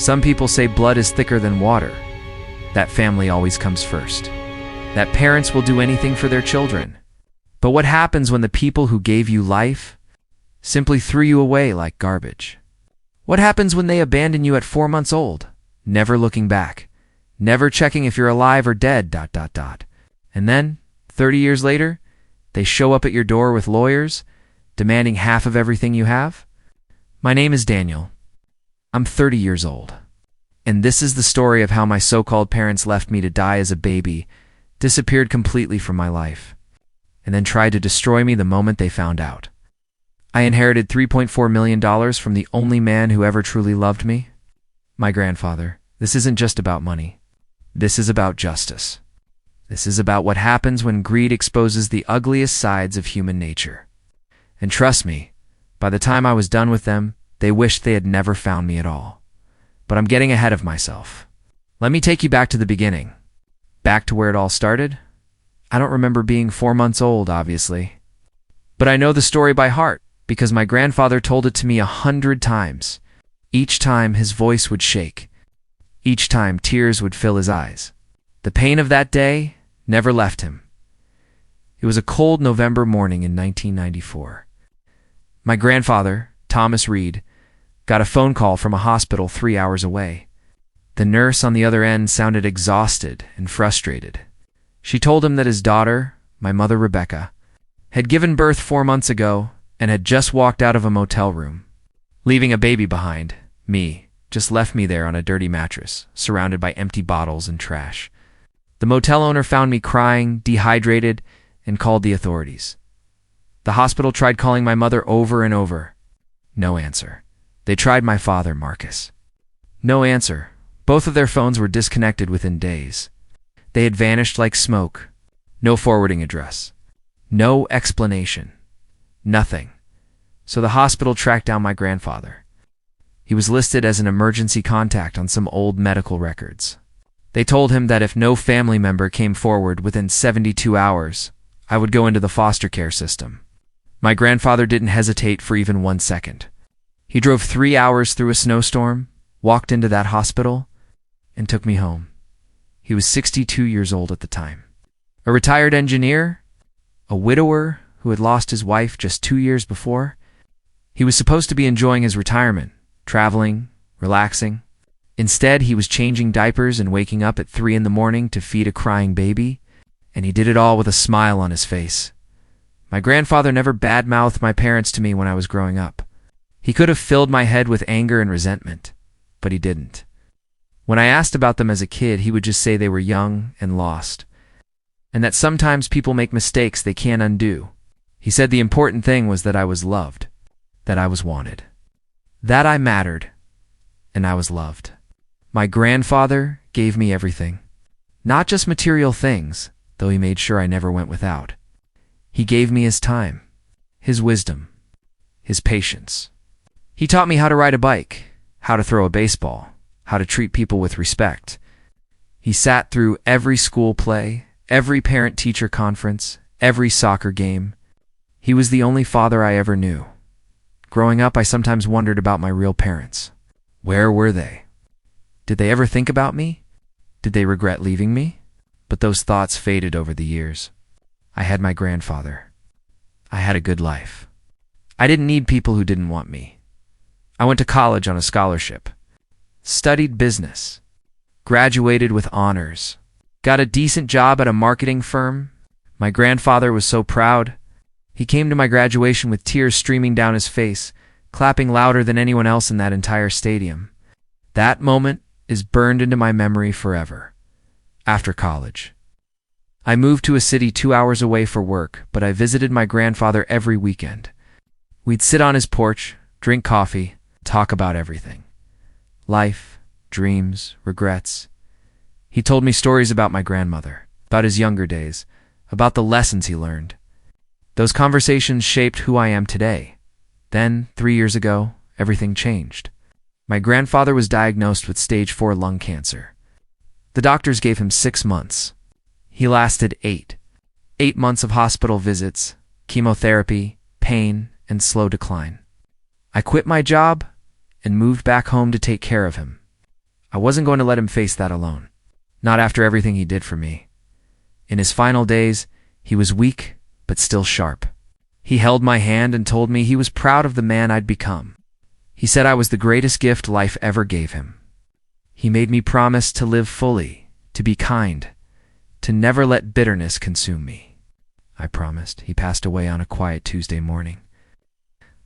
Some people say blood is thicker than water. That family always comes first. That parents will do anything for their children. But what happens when the people who gave you life simply threw you away like garbage? What happens when they abandon you at 4 months old, never looking back, never checking if you're alive or dead, ... And then, 30 years later, they show up at your door with lawyers, demanding half of everything you have? My name is Daniel. I'm 30 years old. And this is the story of how my so-called parents left me to die as a baby, disappeared completely from my life, and then tried to destroy me the moment they found out. I inherited $3.4 million from the only man who ever truly loved me, my grandfather. This isn't just about money. This is about justice. This is about what happens when greed exposes the ugliest sides of human nature. And trust me, by the time I was done with them, they wished they had never found me at all. But I'm getting ahead of myself. Let me take you back to the beginning. Back to where it all started. I don't remember being 4 months old, obviously. But I know the story by heart, because my grandfather told it to me 100 times. Each time his voice would shake. Each time tears would fill his eyes. The pain of that day never left him. It was a cold November morning in 1994. My grandfather, Thomas Reed, got a phone call from a hospital 3 hours away. The nurse on the other end sounded exhausted and frustrated. She told him that his daughter, my mother Rebecca, had given birth 4 months ago and had just walked out of a motel room, leaving a baby behind. Me, just left me there on a dirty mattress, surrounded by empty bottles and trash. The motel owner found me crying, dehydrated, and called the authorities. The hospital tried calling my mother over and over. No answer. They tried my father, Marcus. No answer. Both of their phones were disconnected within days. They had vanished like smoke. No forwarding address. No explanation. Nothing. So the hospital tracked down my grandfather. He was listed as an emergency contact on some old medical records. They told him that if no family member came forward within 72 hours, I would go into the foster care system. My grandfather didn't hesitate for even 1 second. He drove 3 hours through a snowstorm, walked into that hospital, and took me home. He was 62 years old at the time. A retired engineer, a widower who had lost his wife just 2 years before. He was supposed to be enjoying his retirement, traveling, relaxing. Instead, he was changing diapers and waking up at 3 in the morning to feed a crying baby, and he did it all with a smile on his face. My grandfather never bad-mouthed my parents to me when I was growing up. He could have filled my head with anger and resentment, but he didn't. When I asked about them as a kid, he would just say they were young and lost, and that sometimes people make mistakes they can't undo. He said the important thing was that I was loved, that I was wanted, that I mattered, and I was loved. My grandfather gave me everything. Not just material things, though he made sure I never went without. He gave me his time, his wisdom, his patience. He taught me how to ride a bike, how to throw a baseball, how to treat people with respect. He sat through every school play, every parent-teacher conference, every soccer game. He was the only father I ever knew. Growing up, I sometimes wondered about my real parents. Where were they? Did they ever think about me? Did they regret leaving me? But those thoughts faded over the years. I had my grandfather. I had a good life. I didn't need people who didn't want me. I went to college on a scholarship, studied business, graduated with honors, got a decent job at a marketing firm. My grandfather was so proud. He came to my graduation with tears streaming down his face, clapping louder than anyone else in that entire stadium. That moment is burned into my memory forever. After college, I moved to a city 2 hours away for work, but I visited my grandfather every weekend. We'd sit on his porch, drink coffee, talk about everything. Life, dreams, regrets. He told me stories about my grandmother, about his younger days, about the lessons he learned. Those conversations shaped who I am today. Then, 3 years ago, everything changed. My grandfather was diagnosed with stage 4 lung cancer. The doctors gave him 6 months. He lasted 8. 8 months of hospital visits, chemotherapy, pain, and slow decline. I quit my job and moved back home to take care of him. I wasn't going to let him face that alone. Not after everything he did for me. In his final days, he was weak, but still sharp. He held my hand and told me he was proud of the man I'd become. He said I was the greatest gift life ever gave him. He made me promise to live fully, to be kind, to never let bitterness consume me. I promised. He passed away on a quiet Tuesday morning.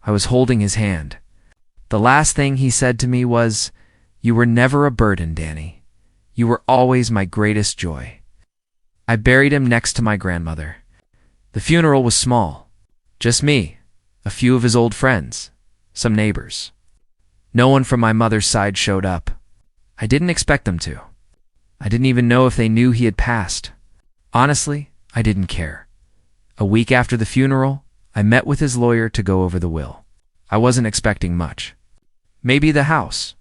I was holding his hand. The last thing he said to me was, "You were never a burden, Danny. You were always my greatest joy." I buried him next to my grandmother. The funeral was small. Just me, a few of his old friends, some neighbors. No one from my mother's side showed up. I didn't expect them to. I didn't even know if they knew he had passed. Honestly, I didn't care. A week after the funeral, I met with his lawyer to go over the will. I wasn't expecting much. Maybe the house.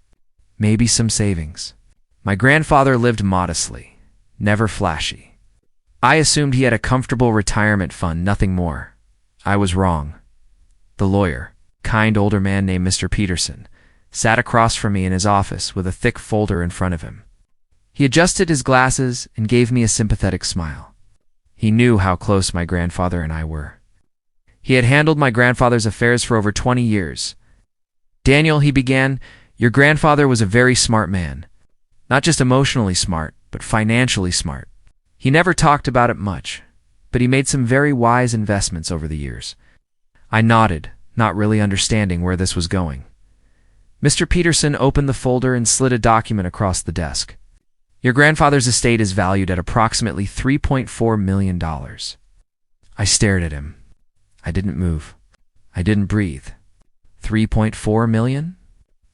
Maybe some savings. My grandfather lived modestly, never flashy. I assumed he had a comfortable retirement fund, nothing more. I was wrong. The lawyer, kind older man named Mr. Peterson, sat across from me in his office with a thick folder in front of him. He adjusted his glasses and gave me a sympathetic smile. He knew how close my grandfather and I were. He had handled my grandfather's affairs for over 20 years. "Daniel," he began, "your grandfather was a very smart man. Not just emotionally smart, but financially smart. He never talked about it much, but he made some very wise investments over the years." I nodded, not really understanding where this was going. Mr. Peterson opened the folder and slid a document across the desk. "Your grandfather's estate is valued at approximately $3.4 million. I stared at him. I didn't move. I didn't breathe. 3.4 million?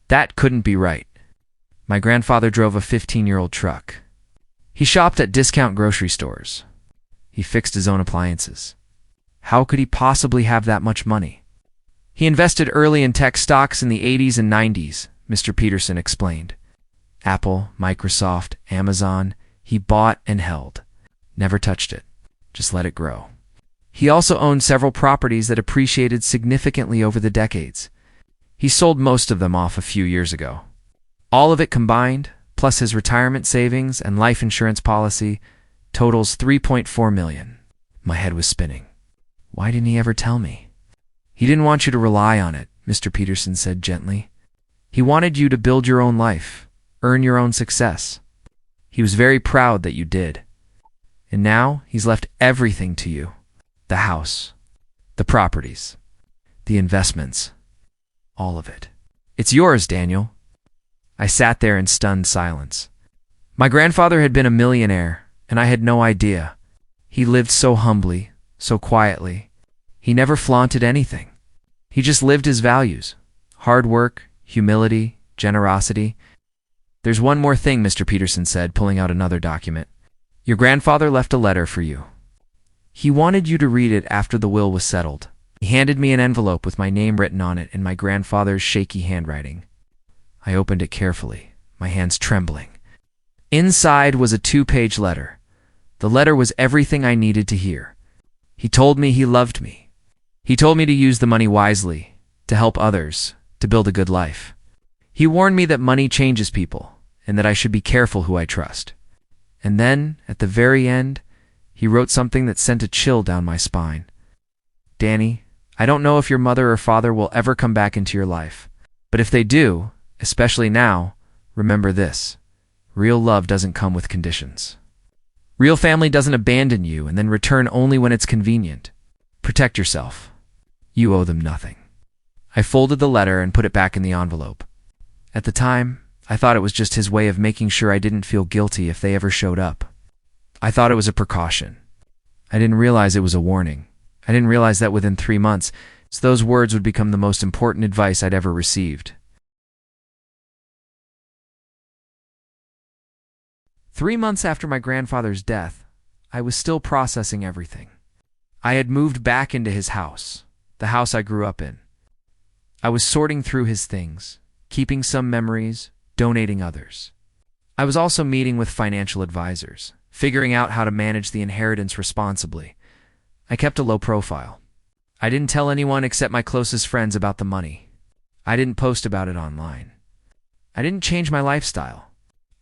That couldn't be right. My grandfather drove a 15-year-old truck. He shopped at discount grocery stores. He fixed his own appliances. How could he possibly have that much money? He invested early in tech stocks in the 80s and 90s, Mr. Peterson explained. Apple, Microsoft, Amazon, he bought and held. Never touched it. Just let it grow. He also owned several properties that appreciated significantly over the decades. He sold most of them off a few years ago. All of it combined, plus his retirement savings and life insurance policy, totals $3.4 million. My head was spinning. Why didn't he ever tell me? He didn't want you to rely on it, Mr. Peterson said gently. He wanted you to build your own life, earn your own success. He was very proud that you did. And now he's left everything to you. The house, the properties, the investments, all of it. It's yours, Daniel. I sat there in stunned silence. My grandfather had been a millionaire, and I had no idea. He lived so humbly, so quietly. He never flaunted anything. He just lived his values: hard work, humility, generosity. There's one more thing, Mr. Peterson said, pulling out another document. Your grandfather left a letter for you. He wanted you to read it after the will was settled. He handed me an envelope with my name written on it in my grandfather's shaky handwriting. I opened it carefully, my hands trembling. Inside was a 2-page letter. The letter was everything I needed to hear. He told me he loved me. He told me to use the money wisely, to help others, to build a good life. He warned me that money changes people, and that I should be careful who I trust. And then, at the very end, he wrote something that sent a chill down my spine. Danny, I don't know if your mother or father will ever come back into your life. But if they do, especially now, remember this. Real love doesn't come with conditions. Real family doesn't abandon you and then return only when it's convenient. Protect yourself. You owe them nothing. I folded the letter and put it back in the envelope. At the time, I thought it was just his way of making sure I didn't feel guilty if they ever showed up. I thought it was a precaution. I didn't realize it was a warning. I didn't realize that within 3 months, those words would become the most important advice I'd ever received. 3 months after my grandfather's death, I was still processing everything. I had moved back into his house, the house I grew up in. I was sorting through his things, keeping some memories, donating others. I was also meeting with financial advisors, figuring out how to manage the inheritance responsibly. I kept a low profile. I didn't tell anyone except my closest friends about the money. I didn't post about it online. I didn't change my lifestyle.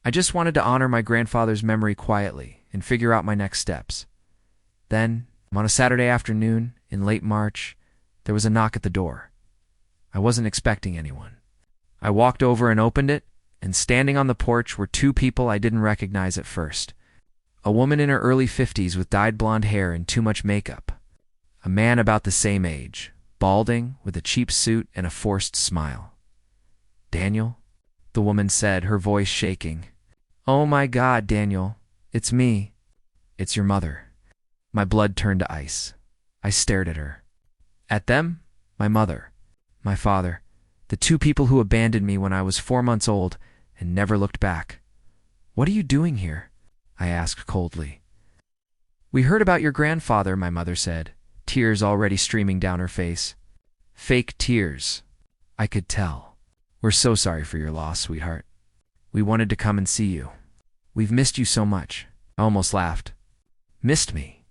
I just wanted to honor my grandfather's memory quietly and figure out my next steps. Then, on a Saturday afternoon in late March, there was a knock at the door. I wasn't expecting anyone. I walked over and opened it, and standing on the porch were two people I didn't recognize at first. A woman in her early 50s with dyed blonde hair and too much makeup. A man about the same age, balding, with a cheap suit and a forced smile. "Daniel?" the woman said, her voice shaking. "Oh my God, Daniel. It's me. It's your mother." My blood turned to ice. I stared at her. At them? My mother. My father. The two people who abandoned me when I was 4 months old and never looked back. "What are you doing here?" I asked coldly. "We heard about your grandfather," my mother said, tears already streaming down her face. Fake tears. I could tell. "We're so sorry for your loss, sweetheart. We wanted to come and see you. We've missed you so much." I almost laughed. Missed me?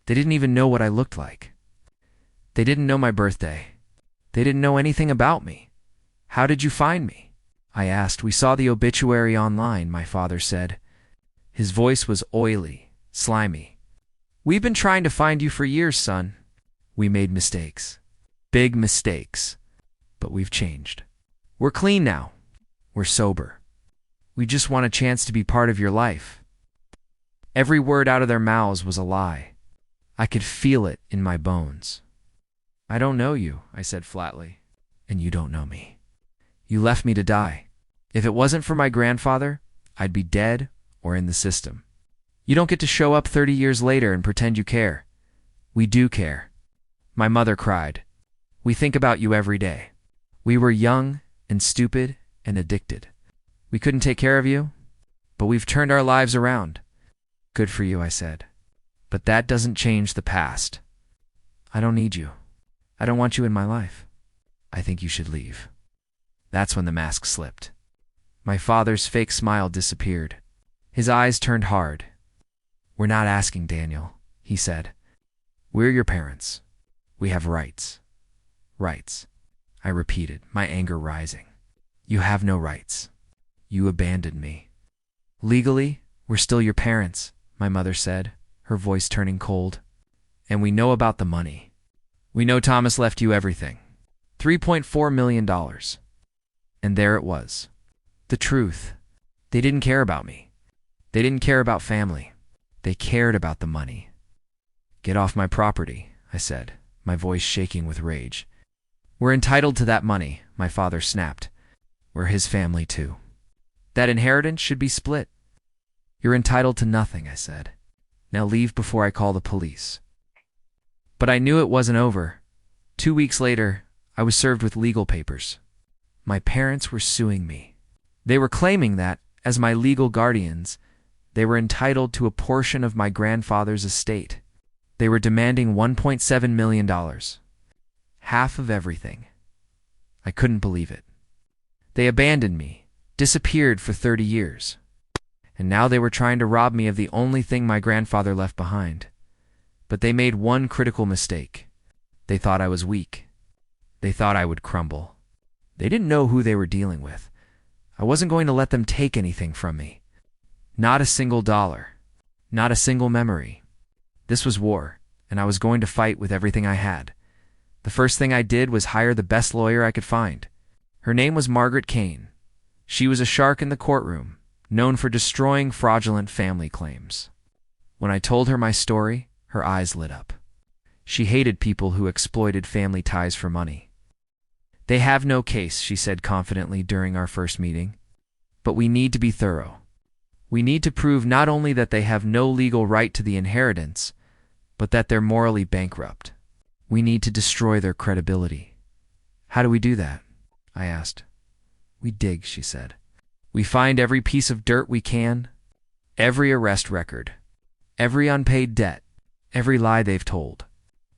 They didn't even know what I looked like. They didn't know my birthday. They didn't know anything about me. "How did you find me?" I asked. "We saw the obituary online," my father said. His voice was oily, slimy. "We've been trying to find you for years, son. We made mistakes. Big mistakes. But we've changed. We're clean now. We're sober. We just want a chance to be part of your life." Every word out of their mouths was a lie. I could feel it in my bones. "I don't know you," I said flatly. "And you don't know me. You left me to die. If it wasn't for my grandfather, I'd be dead or in the system. You don't get to show up 30 years later and pretend you care. We do care." My mother cried. "We think about you every day. We were young and stupid and addicted. We couldn't take care of you, but we've turned our lives around." "Good for you," I said. "But that doesn't change the past. I don't need you. I don't want you in my life. I think you should leave." That's when the mask slipped. My father's fake smile disappeared. His eyes turned hard. "We're not asking, Daniel," he said. "We're your parents. We have rights." "Rights," I repeated, my anger rising. "You have no rights. You abandoned me." "Legally, we're still your parents," my mother said, her voice turning cold. "And we know about the money. We know Thomas left you everything. $3.4 million. And there it was. The truth. They didn't care about me. They didn't care about family. They cared about the money." "Get off my property," I said, my voice shaking with rage. "We're entitled to that money," my father snapped. "We're his family too. That inheritance should be split." "You're entitled to nothing," I said. "Now leave before I call the police." But I knew it wasn't over. 2 weeks later, I was served with legal papers. My parents were suing me. They were claiming that, as my legal guardians, they were entitled to a portion of my grandfather's estate. They were demanding $1.7 million. Half of everything. I couldn't believe it. They abandoned me, disappeared for 30 years. And now they were trying to rob me of the only thing my grandfather left behind. But they made one critical mistake. They thought I was weak. They thought I would crumble. They didn't know who they were dealing with. I wasn't going to let them take anything from me. Not a single dollar. Not a single memory. This was war, and I was going to fight with everything I had. The first thing I did was hire the best lawyer I could find. Her name was Margaret Kane. She was a shark in the courtroom, known for destroying fraudulent family claims. When I told her my story, her eyes lit up. She hated people who exploited family ties for money. "They have no case," she said confidently during our first meeting. "But we need to be thorough. We need to prove not only that they have no legal right to the inheritance, but that they're morally bankrupt. We need to destroy their credibility." "How do we do that?" I asked. "We dig," she said. "We find every piece of dirt we can, every arrest record, every unpaid debt, every lie they've told,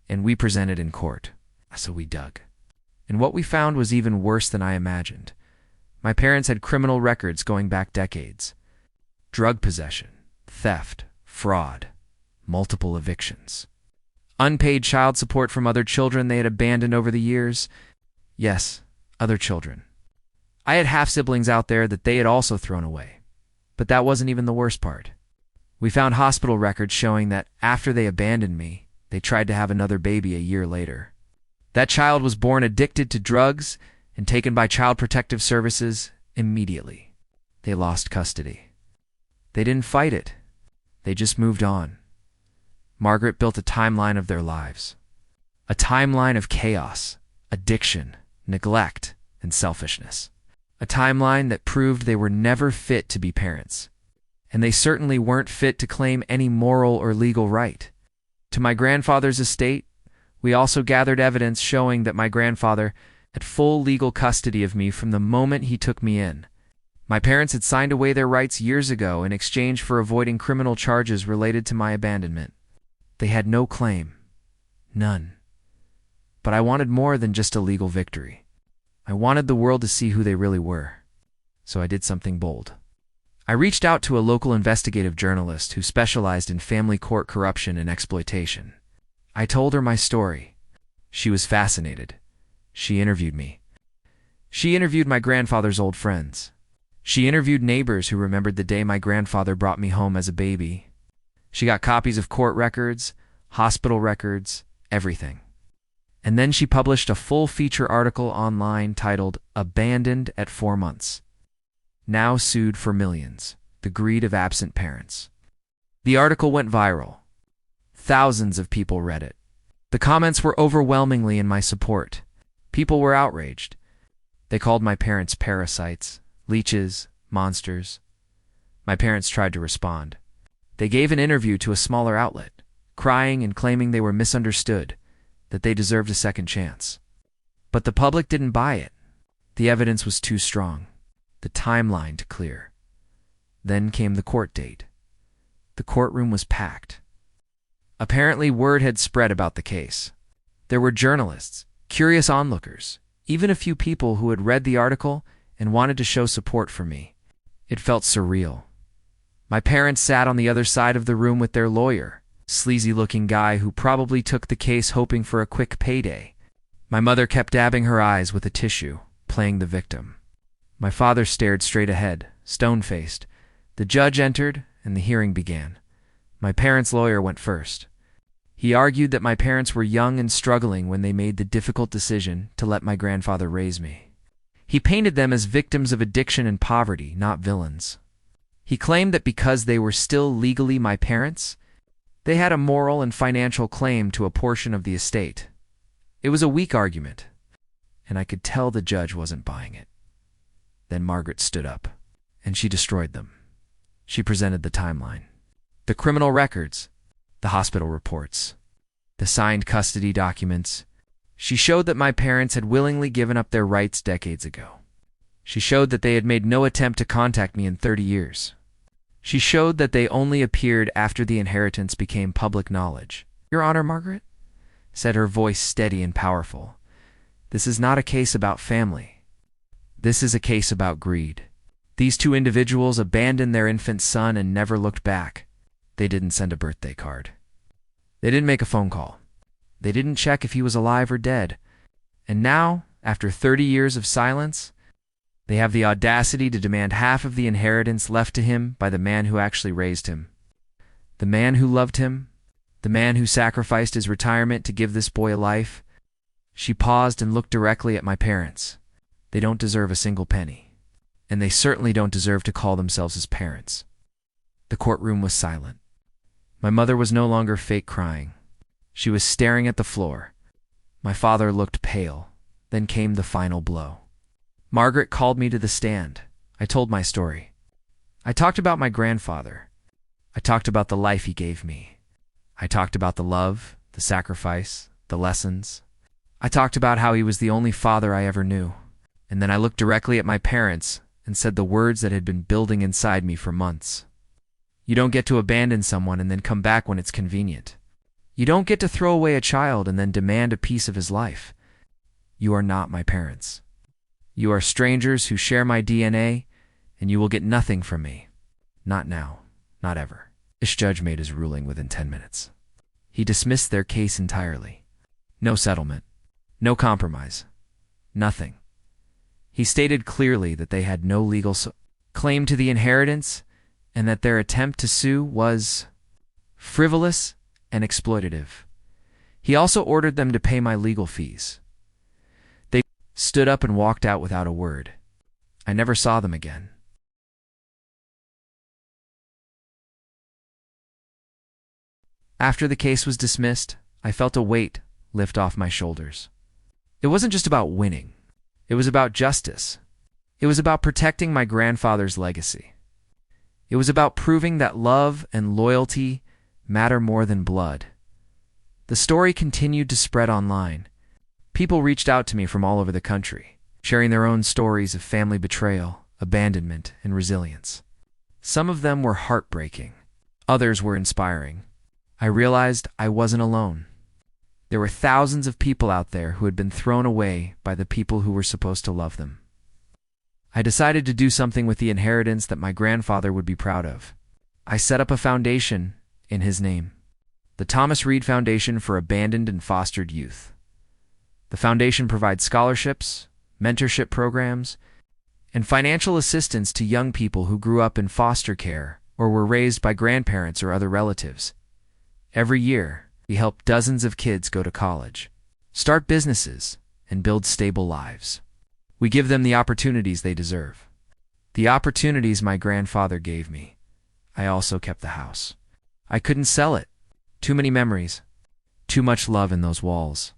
and we present it in court." So we dug. And what we found was even worse than I imagined. My parents had criminal records going back decades. Drug possession, theft, fraud, multiple evictions. Unpaid child support from other children they had abandoned over the years. Yes, other children. I had half-siblings out there that they had also thrown away. But that wasn't even the worst part. We found hospital records showing that after they abandoned me, they tried to have another baby a year later. That child was born addicted to drugs and taken by Child Protective Services immediately. They lost custody. They didn't fight it. They just moved on. Margaret built a timeline of their lives. A timeline of chaos, addiction, neglect, and selfishness. A timeline that proved they were never fit to be parents. And they certainly weren't fit to claim any moral or legal right. To my grandfather's estate, we also gathered evidence showing that my grandfather had full legal custody of me from the moment he took me in. My parents had signed away their rights years ago in exchange for avoiding criminal charges related to my abandonment. They had no claim. None. But I wanted more than just a legal victory. I wanted the world to see who they really were. So I did something bold. I reached out to a local investigative journalist who specialized in family court corruption and exploitation. I told her my story. She was fascinated. She interviewed me. She interviewed my grandfather's old friends. She interviewed neighbors who remembered the day my grandfather brought me home as a baby. She got copies of court records, hospital records, everything. And then she published a full feature article online titled "Abandoned at 4 Months. Now Sued for Millions, the Greed of Absent Parents." The article went viral. Thousands of people read it. The comments were overwhelmingly in my support. People were outraged. They called my parents parasites, leeches, monsters. My parents tried to respond. They gave an interview to a smaller outlet, crying and claiming they were misunderstood, that they deserved a second chance. But the public didn't buy it. The evidence was too strong, the timeline too clear. Then came the court date. The courtroom was packed. Apparently, word had spread about the case. There were journalists, curious onlookers, even a few people who had read the article and wanted to show support for me. It felt surreal. My parents sat on the other side of the room with their lawyer, sleazy-looking guy who probably took the case hoping for a quick payday. My mother kept dabbing her eyes with a tissue, playing the victim. My father stared straight ahead, stone-faced. The judge entered, and the hearing began. My parents' lawyer went first. He argued that my parents were young and struggling when they made the difficult decision to let my grandfather raise me. He painted them as victims of addiction and poverty, not villains. He claimed that because they were still legally my parents, they had a moral and financial claim to a portion of the estate. It was a weak argument, and I could tell the judge wasn't buying it. Then Margaret stood up, and she destroyed them. She presented the timeline. The criminal records, the hospital reports, the signed custody documents. She showed that my parents had willingly given up their rights decades ago. She showed that they had made no attempt to contact me in 30 years. She showed that they only appeared after the inheritance became public knowledge. "Your Honor, Margaret," said her voice steady and powerful, "this is not a case about family. This is a case about greed. These two individuals abandoned their infant son and never looked back. They didn't send a birthday card. They didn't make a phone call. They didn't check if he was alive or dead. And now, after 30 years of silence, they have the audacity to demand half of the inheritance left to him by the man who actually raised him. The man who loved him, the man who sacrificed his retirement to give this boy a life." She paused and looked directly at my parents. They don't deserve a single penny, and they certainly don't deserve to call themselves his parents. The courtroom was silent. My mother was no longer fake crying. She was staring at the floor. My father looked pale. Then came the final blow. Margaret called me to the stand. I told my story. I talked about my grandfather. I talked about the life he gave me. I talked about the love, the sacrifice, the lessons. I talked about how he was the only father I ever knew. And then I looked directly at my parents and said the words that had been building inside me for months. You don't get to abandon someone and then come back when it's convenient. You don't get to throw away a child and then demand a piece of his life. You are not my parents. You are strangers who share my DNA, and you will get nothing from me. Not now. Not ever. This judge made his ruling within 10 minutes. He dismissed their case entirely. No settlement. No compromise. Nothing. He stated clearly that they had no legal claim to the inheritance, and that their attempt to sue was frivolous and exploitative. He also ordered them to pay my legal fees. They stood up and walked out without a word. I never saw them again. After the case was dismissed, I felt a weight lift off my shoulders. It wasn't just about winning. It was about justice. It was about protecting my grandfather's legacy. It was about proving that love and loyalty matter more than blood. The story continued to spread online. People reached out to me from all over the country, sharing their own stories of family betrayal, abandonment, and resilience. Some of them were heartbreaking. Others were inspiring. I realized I wasn't alone. There were thousands of people out there who had been thrown away by the people who were supposed to love them. I decided to do something with the inheritance that my grandfather would be proud of. I set up a foundation in his name, the Thomas Reed Foundation for Abandoned and Fostered Youth. The foundation provides scholarships, mentorship programs, and financial assistance to young people who grew up in foster care or were raised by grandparents or other relatives. Every year, we help dozens of kids go to college, start businesses, and build stable lives. We give them the opportunities they deserve. The opportunities my grandfather gave me. I also kept the house. I couldn't sell it. Too many memories. Too much love in those walls.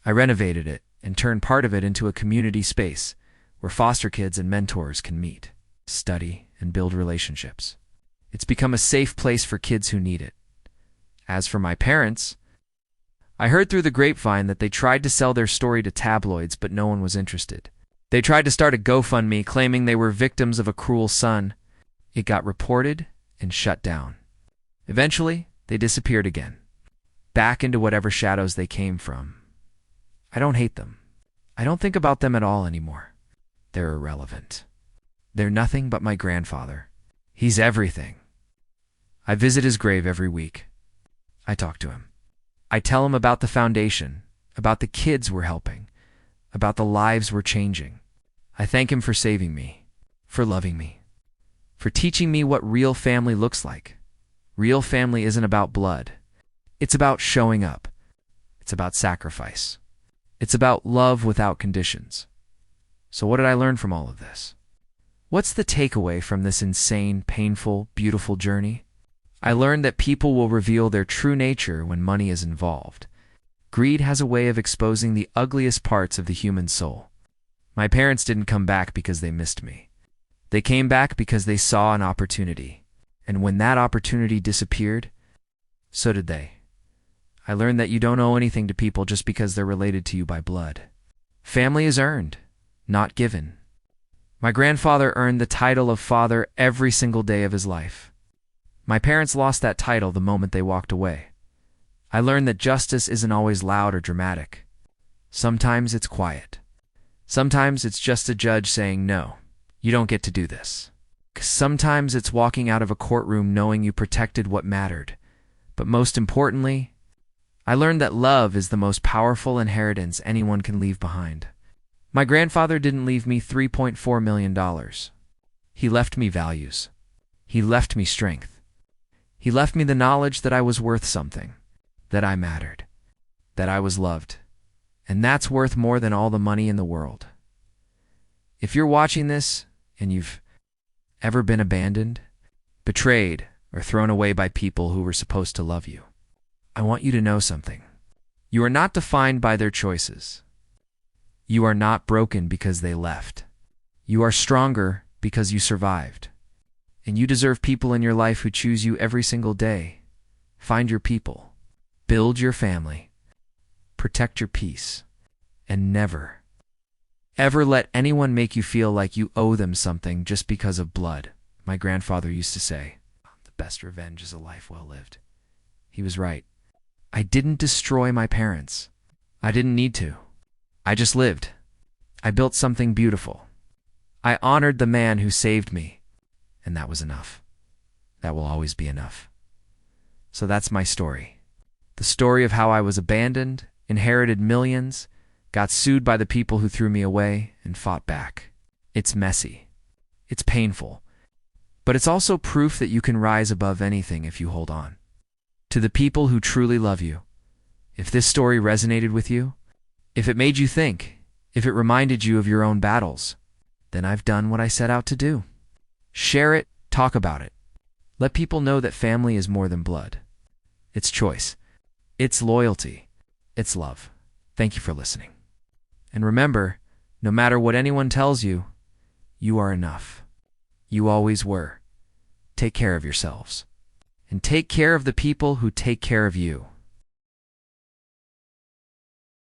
I renovated it and turned part of it into a community space where foster kids and mentors can meet, study, and build relationships. It's become a safe place for kids who need it. As for my parents, I heard through the grapevine that they tried to sell their story to tabloids, but no one was interested. They tried to start a GoFundMe claiming they were victims of a cruel son. It got reported and shut down. Eventually, they disappeared again, back into whatever shadows they came from. I don't hate them. I don't think about them at all anymore. They're irrelevant. They're nothing but my grandfather. He's everything. I visit his grave every week. I talk to him. I tell him about the foundation, about the kids we're helping, about the lives we're changing. I thank him for saving me, for loving me, for teaching me what real family looks like. Real family isn't about blood. It's about showing up. It's about sacrifice. It's about love without conditions. So what did I learn from all of this? What's the takeaway from this insane, painful, beautiful journey? I learned that people will reveal their true nature when money is involved. Greed has a way of exposing the ugliest parts of the human soul. My parents didn't come back because they missed me. They came back because they saw an opportunity. And when that opportunity disappeared, so did they. I learned that you don't owe anything to people just because they're related to you by blood. Family is earned, not given. My grandfather earned the title of father every single day of his life. My parents lost that title the moment they walked away. I learned that justice isn't always loud or dramatic. Sometimes it's quiet. Sometimes it's just a judge saying, no, you don't get to do this. Sometimes it's walking out of a courtroom knowing you protected what mattered. But most importantly, I learned that love is the most powerful inheritance anyone can leave behind. My grandfather didn't leave me $3.4 million. He left me values. He left me strength. He left me the knowledge that I was worth something, that I mattered, that I was loved. And that's worth more than all the money in the world. If you're watching this and you've ever been abandoned, betrayed, or thrown away by people who were supposed to love you, I want you to know something. You are not defined by their choices. You are not broken because they left. You are stronger because you survived. And you deserve people in your life who choose you every single day. Find your people. Build your family. Protect your peace. And never, ever let anyone make you feel like you owe them something just because of blood. My grandfather used to say, the best revenge is a life well lived. He was right. I didn't destroy my parents. I didn't need to. I just lived. I built something beautiful. I honored the man who saved me. And that was enough. That will always be enough. So that's my story. The story of how I was abandoned, inherited millions, got sued by the people who threw me away, and fought back. It's messy. It's painful. But But it's also proof that you can rise above anything if you hold on. To the people who truly love you, if this story resonated with you, if it made you think, if it reminded you of your own battles, then I've done what I set out to do. Share it, talk about it. Let people know that family is more than blood. It's choice. It's loyalty. It's love. Thank you for listening. And remember, no matter what anyone tells you, you are enough. You always were. Take care of yourselves. And take care of the people who take care of you.